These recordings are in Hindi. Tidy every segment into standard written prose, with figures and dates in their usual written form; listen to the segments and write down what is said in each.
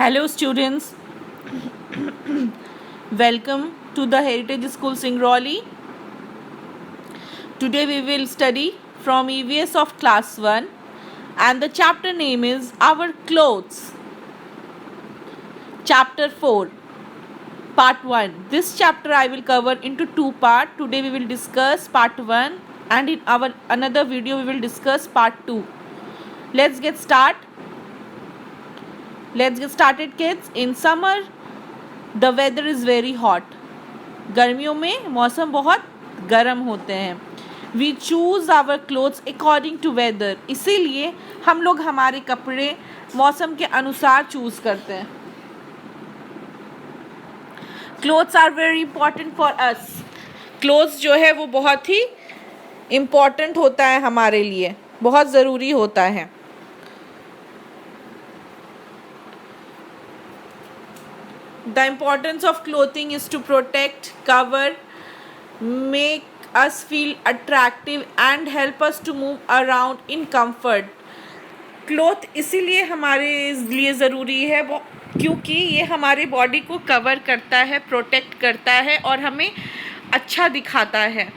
Hello students, welcome to the Heritage School Singrauli. Today we will study from EVS of class 1 and the chapter name is Our Clothes. Chapter 4, Part 1. This chapter I will cover into two parts. Today we will discuss part 1 and in our another video we will discuss part 2. Let's get started kids. In summer the weather is very hot. गर्मियों में मौसम बहुत गर्म होते हैं. We choose our clothes according to weather. इसीलिए हम लोग हमारे कपड़े मौसम के अनुसार चूज़ करते हैं. Clothes are very important for us. Clothes जो है वो बहुत ही important होता है हमारे लिए, बहुत ज़रूरी होता है. The importance of clothing is to protect, cover, make us feel attractive and help us to move around in comfort. Cloth इसीलिए हमारे लिए ज़रूरी है वो क्योंकि ये हमारे बॉडी को कवर करता है, प्रोटेक्ट करता है और हमें अच्छा दिखाता है.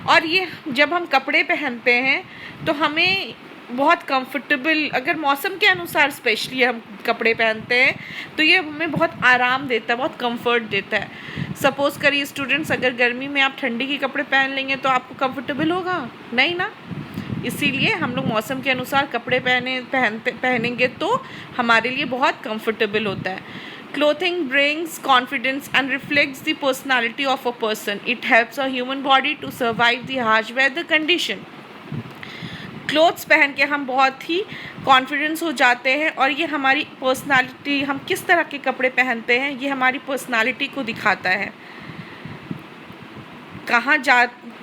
और ये जब हम कपड़े पहनते हैं तो हमें बहुत कंफर्टेबल, अगर मौसम के अनुसार स्पेशली हम कपड़े पहनते हैं तो ये हमें बहुत आराम देता है, बहुत कंफर्ट देता है. सपोज़ करिए स्टूडेंट्स, अगर गर्मी में आप ठंडी के कपड़े पहन लेंगे तो आपको कंफर्टेबल होगा नहीं ना. इसीलिए हम लोग मौसम के अनुसार कपड़े पहनेंगे तो हमारे लिए बहुत कंफर्टेबल होता है. Clothing brings confidence and reflects the personality of a person. It helps a human body to survive the harsh weather condition. Clothes पहन के हम बहुत ही कॉन्फिडेंस हो जाते हैं और ये हमारी पर्सनालिटी, हम किस तरह के कपड़े पहनते हैं ये हमारी पर्सनालिटी को दिखाता है.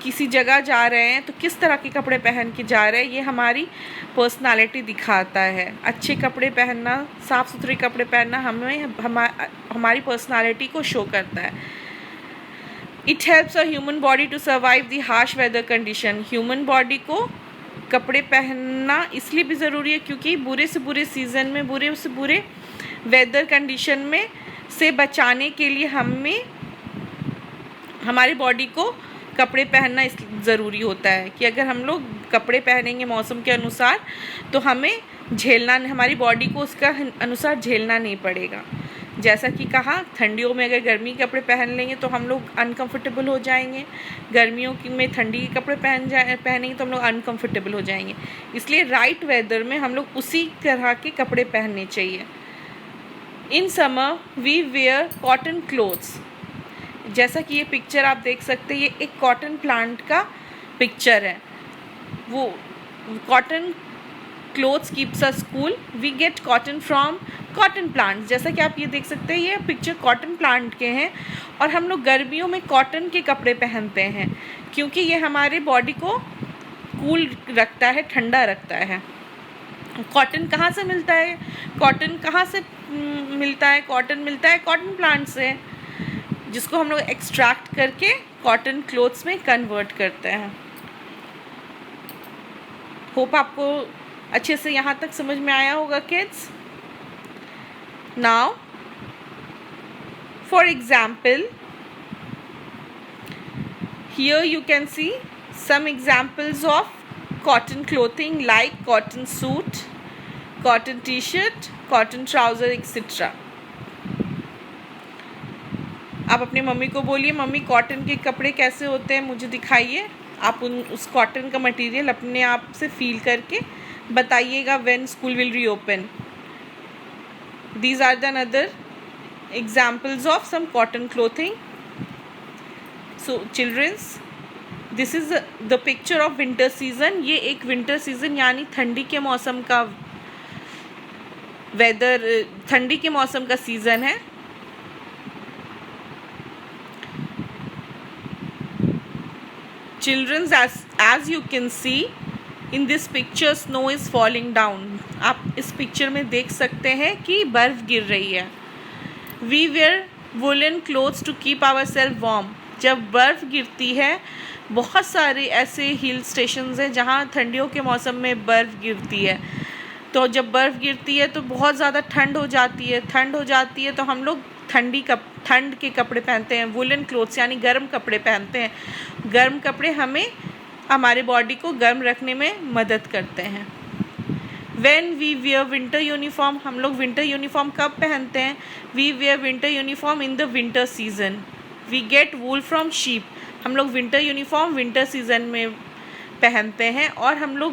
किसी जगह जा रहे हैं तो किस तरह के कपड़े पहन के जा रहे हैं ये हमारी पर्सनालिटी दिखाता है. अच्छे कपड़े पहनना, साफ़ सुथरे कपड़े पहनना हमारी पर्सनालिटी को शो करता है. It helps a human body to survive the harsh weather condition. Human body को कपड़े पहनना इसलिए भी ज़रूरी है क्योंकि बुरे से बुरे सीज़न में, बुरे से बुरे वेदर कंडीशन में से बचाने के लिए हमें हमारे बॉडी को कपड़े पहनना इस ज़रूरी होता है कि अगर हम लोग कपड़े पहनेंगे मौसम के अनुसार तो हमें हमारी बॉडी को उसका अनुसार झेलना नहीं पड़ेगा. जैसा कि कहा, ठंडियों में अगर गर्मी के कपड़े पहन लेंगे तो हम लोग अनकंफर्टेबल हो जाएंगे, गर्मियों में ठंडी के कपड़े पहनेंगे तो हम लोग अनकंफर्टेबल हो जाएंगे. इसलिए राइट वेदर में हम लोग उसी तरह के कपड़े पहनने चाहिए. In summer we wear cotton clothes. जैसा कि ये पिक्चर आप देख सकते हैं, ये एक कॉटन प्लांट का पिक्चर है. वो cotton clothes keeps us cool. We get cotton from cotton plant. जैसा कि आप ये देख सकते हैं, ये पिक्चर कॉटन प्लांट के हैं और हम लोग गर्मियों में कॉटन के कपड़े पहनते हैं क्योंकि ये हमारे बॉडी को कूल रखता है, ठंडा रखता है. कॉटन कहाँ से मिलता है? कॉटन मिलता है कॉटन प्लांट से, जिसको हम लोग एक्सट्रैक्ट करके कॉटन क्लोथ्स में कन्वर्ट करते हैं. होप आपको अच्छे से यहाँ तक समझ में आया होगा kids. Now for example, here you can see some examples of cotton clothing like cotton suit, cotton t-shirt, cotton trouser etc. आप अपनी मम्मी को बोलिए, मम्मी कॉटन के कपड़े कैसे होते हैं मुझे दिखाइए. आप उस कॉटन का मटेरियल अपने आप से फील करके बताइएगा when school will reopen. These are the another examples of some cotton clothing. So childrens, this is the picture of winter season. ये एक विंटर सीज़न यानी ठंडी के मौसम का वेदर, ठंडी के मौसम का सीज़न है. Children, as you can see in this picture, snow is falling down. आप इस पिक्चर में देख सकते हैं कि बर्फ़ गिर रही है. We wear woolen clothes to keep ourselves warm. जब बर्फ़ गिरती है, बहुत सारे ऐसे हिल स्टेशंस हैं जहाँ ठंडियों के मौसम में बर्फ़ गिरती है. तो जब बर्फ़ गिरती है तो बहुत ज़्यादा ठंड हो जाती है। ठंड हो जाती है तो हम लोग ठंड के कपड़े पहनते हैं, वुलन क्लोथ्स यानी गर्म कपड़े पहनते हैं। गर्म कपड़े हमें हमारे बॉडी को गर्म रखने में मदद करते हैं। When we wear winter uniform, हम लोग विंटर यूनिफॉर्म कब पहनते हैं? We wear winter uniform in the winter season. We get wool from sheep. हम लोग विंटर यूनिफॉर्म विंटर सीजन में पहनते हैं और हम लोग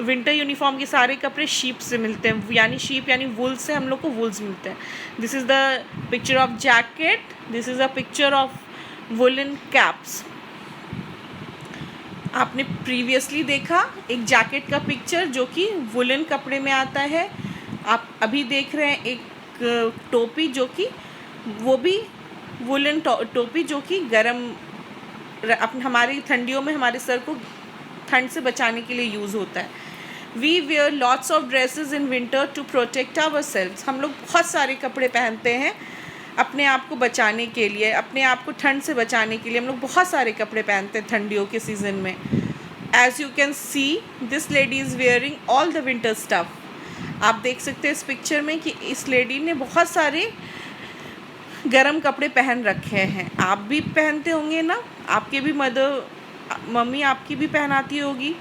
विंटर यूनिफॉर्म के सारे कपड़े शीप से मिलते हैं, यानी शीप यानी वुल से हम लोग को वुल्स मिलते हैं। This is the picture of jacket, this is a picture of woollen caps. आपने प्रीवियसली देखा एक जैकेट का पिक्चर जो कि वुलन कपड़े में आता है। आप अभी देख रहे हैं एक टोपी जो कि वो भी वुलन टोपी जो कि हमारी ठंडियों में हमारे सर को ठंड से बचाने के लिए यूज़ होता है। We wear lots of dresses in winter to protect ourselves. हम लोग बहुत सारे कपड़े पहनते हैं अपने आप को बचाने के लिए, अपने आप को ठंड से बचाने के लिए हम लोग बहुत सारे कपड़े पहनते हैं ठंडियों के सीज़न में। As you can see this lady is wearing all the winter stuff. आप देख सकते हैं इस पिक्चर में कि इस लेडी ने बहुत सारे गर्म कपड़े पहन रखे हैं। आप भी पहनते होंगे ना, आपके भी मम्मी आपकी भी पहनाती होगी।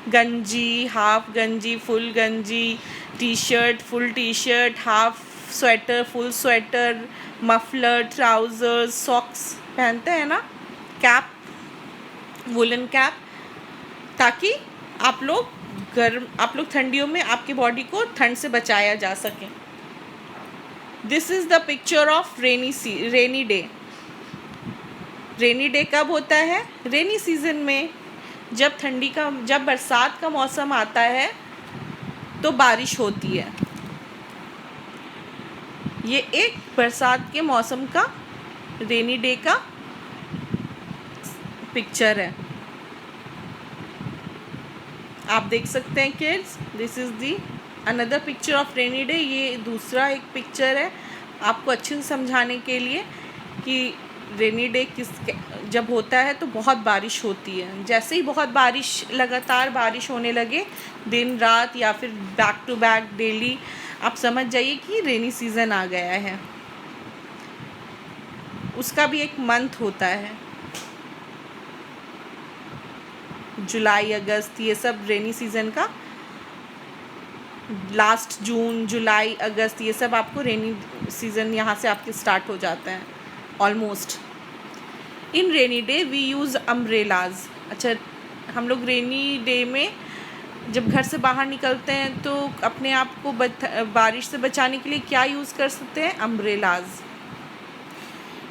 गंजी, हाफ गंजी, फुल गंजी, T shirt, full T shirt, half sweater, full sweater, muffler, trousers, socks पहनते हैं ना, कैप, वुलन कैप, ताकि आप लोग ठंडियों में आपकी बॉडी को ठंड से बचाया जा सके। This is the picture of rainy day. Rainy day कब होता है? रेनी सीज़न में जब बरसात का मौसम आता है तो बारिश होती है। ये एक बरसात के मौसम का रेनी डे का पिक्चर है। आप देख सकते हैं kids, this is the another picture of rainy day. ये दूसरा एक पिक्चर है आपको अच्छे से समझाने के लिए कि रेनी डे जब होता है तो बहुत बारिश होती है। जैसे ही बहुत लगातार बारिश होने लगे दिन रात या फिर बैक टू बैक डेली, आप समझ जाइए कि रेनी सीज़न आ गया है। उसका भी एक मंथ होता है, जुलाई अगस्त, ये सब रेनी सीज़न का लास्ट जून जुलाई अगस्त ये सब आपको रेनी सीज़न यहाँ से आपके स्टार्ट हो जाते हैं almost. In rainy day we use umbrellas. अच्छा, हम लोग रेनी डे में जब घर से बाहर निकलते हैं तो अपने आप को बारिश से बचाने के लिए क्या यूज़ कर सकते हैं? Umbrellas.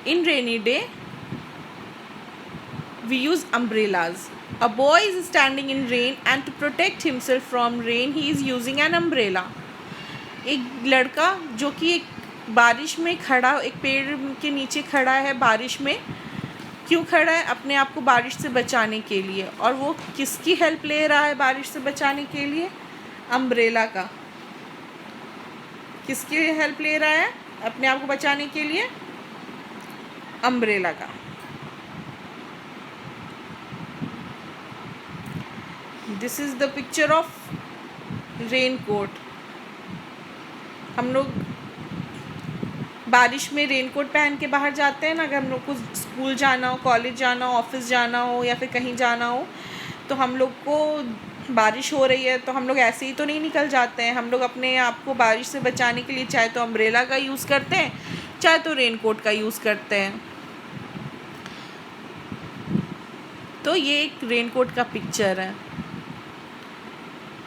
In rainy day we use umbrellas. A boy is standing in rain and to protect himself from rain he is using an umbrella. एक लड़का जो कि एक बारिश में खड़ा, एक पेड़ के नीचे खड़ा है बारिश में। क्यों खड़ा है? अपने आप को बारिश से बचाने के लिए। और वो किसकी हेल्प ले रहा है बारिश से बचाने के लिए? अम्ब्रेला का। किसकी हेल्प ले रहा है अपने आप को बचाने के लिए? अम्ब्रेला का। This is the picture of raincoat. हम लोग बारिश में रेन कोट पहन के बाहर जाते हैं ना, अगर हम लोग को स्कूल जाना हो, कॉलेज जाना हो, ऑफिस जाना हो या फिर कहीं जाना हो, तो हम लोग को बारिश हो रही है तो हम लोग ऐसे ही तो नहीं निकल जाते हैं। हम लोग अपने आप को बारिश से बचाने के लिए चाहे तो अम्ब्रेला का यूज़ करते हैं, चाहे तो रेन कोट का यूज़ करते हैं। तो ये एक रेन कोट का पिक्चर है,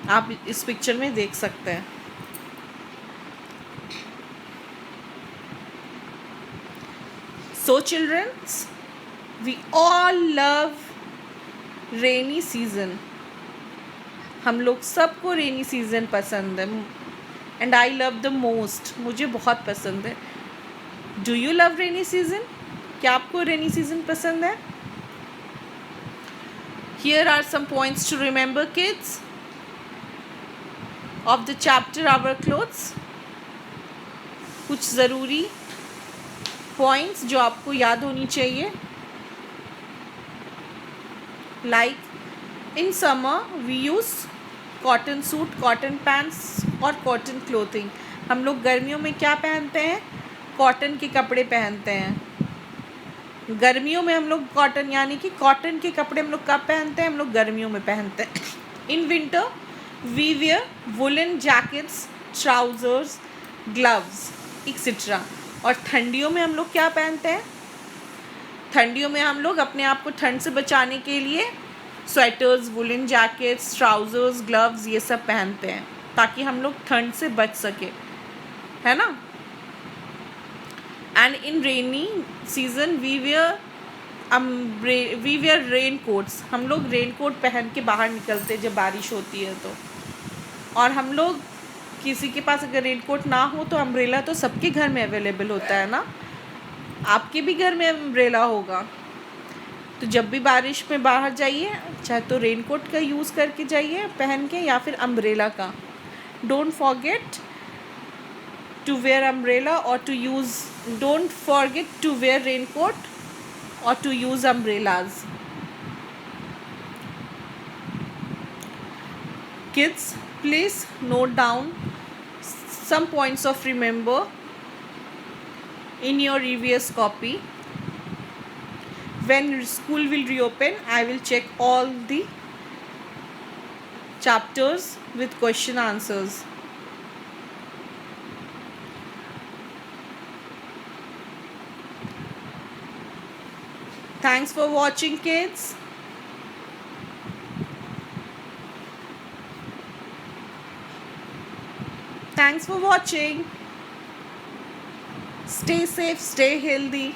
आप इस पिक्चर में देख सकते हैं। So children, we all love rainy season. हम लोग सबको रेनी सीज़न पसंद है and I love the most. मुझे बहुत पसंद है। Do you love rainy season? क्या आपको रेनी सीज़न पसंद है? Here are some points to remember, kids, of the chapter Our Clothes. कुछ ज़रूरी पॉइंट्स जो आपको याद होनी चाहिए। Like in summer we use cotton suit, cotton pants और कॉटन क्लोथिंग। हम लोग गर्मियों में क्या पहनते हैं? कॉटन के कपड़े पहनते हैं। गर्मियों में हम लोग कॉटन, यानी कि कॉटन के कपड़े हम लोग कब पहनते हैं? हम लोग गर्मियों में पहनते हैं। In winter we wear woollen jackets, trousers, gloves etcetera. और ठंडियों में हम लोग क्या पहनते हैं? ठंडियों में हम लोग अपने आप को ठंड से बचाने के लिए sweaters, woollen jackets, trousers, gloves ये सब पहनते हैं ताकि हम लोग ठंड से बच सके, है ना। And in rainy season we wear raincoats. हम लोग रेन कोट पहन के बाहर निकलते जब बारिश होती है तो। और हम लोग, किसी के पास अगर रेन कोट ना हो तो अम्ब्रेला तो सबके घर में अवेलेबल होता है ना। आपके भी घर में अम्ब्रेला होगा, तो जब भी बारिश में बाहर जाइए चाहे तो रेन कोट का यूज़ करके जाइए पहन के, या फिर अम्ब्रेला का। Don't forget to wear umbrella और to use, don't forget to wear raincoat or to use umbrellas. Kids, please note down some points of remember in your EVS copy. When school will reopen, I will check all the chapters with question answers. Thanks for watching, kids. Thanks for watching. Stay safe, stay healthy.